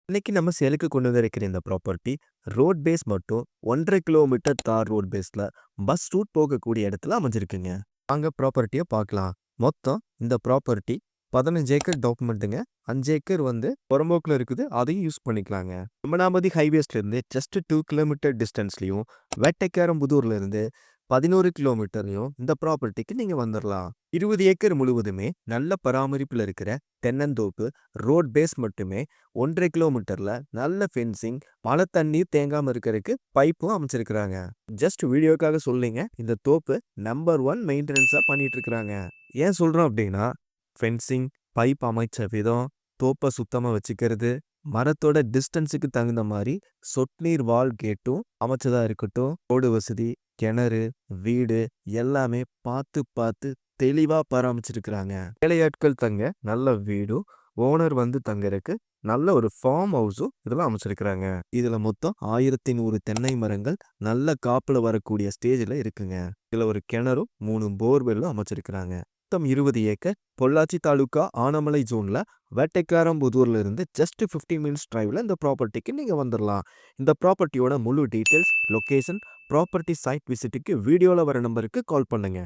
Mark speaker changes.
Speaker 1: இன்னைக்கு நம்ம சேலுக்கு கொண்டு வந்திருக்கிற இந்த ப்ராப்பர்ட்டி ரோட் பேஸ் மட்டும் 1.5 கிலோமீட்டர் தார் ரோட் பேஸ்ல பஸ் ரூட் போகக்கூடிய இடத்துல அமைஞ்சிருக்குங்க. அங்க ப்ராப்பர்ட்டியை பார்க்கலாம். மொத்தம் இந்த ப்ராப்பர்ட்டி 15 ஏக்கர் டாக்குமெண்ட்டுங்க. 5 ஏக்கர் புறம்போக்குல இருக்குது, அதையும் யூஸ் பண்ணிக்கலாங்க. அமனாபதி ஹைவேஸ்ல இருந்து ஜஸ்ட் 2 கிலோமீட்டர் டிஸ்டன்ஸ்லயும், வேட்டைக்காரம்புதூர்ல இருந்து 11 கிலோமீட்டர்லயும் இந்த ப்ராப்பர்ட்டிக்கு நீங்க வந்துடலாம். 20 ஏக்கர் முழுவதுமே நல்ல பராமரிப்புல இருக்கிற தென்னந்தோப்பு, ரோட் பேஸ் மட்டுமே 1.5 கிலோமீட்டர்ல நல்ல ஃபென்சிங், மழை தண்ணீர் தேங்காம இருக்கிறதுக்கு பைப்பும் அமைச்சிருக்கிறாங்க. ஜஸ்ட் வீடியோக்காக சொல்லிங்க, இந்த தோப்பு நம்பர் 1 மெயின்டெனன்ஸா பண்ணிட்டு இருக்கிறாங்க. ஏன் சொல்றோம் அப்படின்னா, ஃபென்சிங், பைப் அமைச்ச விதம், தோப்பை சுத்தமா வச்சுக்கிறது, மரத்தோட டிஸ்டன்ஸுக்கு தகுந்த மாதிரி சொட்டுநீர் வால் கேட்டும் அமைச்சதா இருக்கட்டும், ரோடு வசதி, கிணறு, வீடு எல்லாமே பார்த்து பார்த்து தெளிவா பராமரிச்சிருக்கிறாங்க. வேலையாட்கள் தங்க நல்ல வீடும், ஓனர் தங்கறதுக்கு நல்ல ஒரு ஃபார்ம் ஹவுஸும் இதெல்லாம் அமைச்சிருக்கிறாங்க. இதுல மொத்தம் 1100 தென்னை மரங்கள் நல்ல காப்புல வரக்கூடிய ஸ்டேஜ்ல இருக்குங்க. இதுல ஒரு கிணறும் 3 போர்வெல்லும் அமைச்சிருக்கிறாங்க. மொத்தம் 20 ஏக்கர். பொள்ளாச்சி தாலுகா ஆனமலை ஜோன்ல வேட்டைக்காரம்புதூர்ல இருந்து ஜஸ்ட் 15 மினிட்ஸ் டிரைவ்ல இந்த ப்ராப்பர்ட்டிக்கு நீங்க வந்துடலாம். இந்த ப்ராப்பர்ட்டியோட முழு டீட்டெயில்ஸ், லொகேஷன், ப்ராப்பர்ட்டி சைட் விசிட்டுக்கு வீடியோல வர நம்பருக்கு கால் பண்ணுங்க.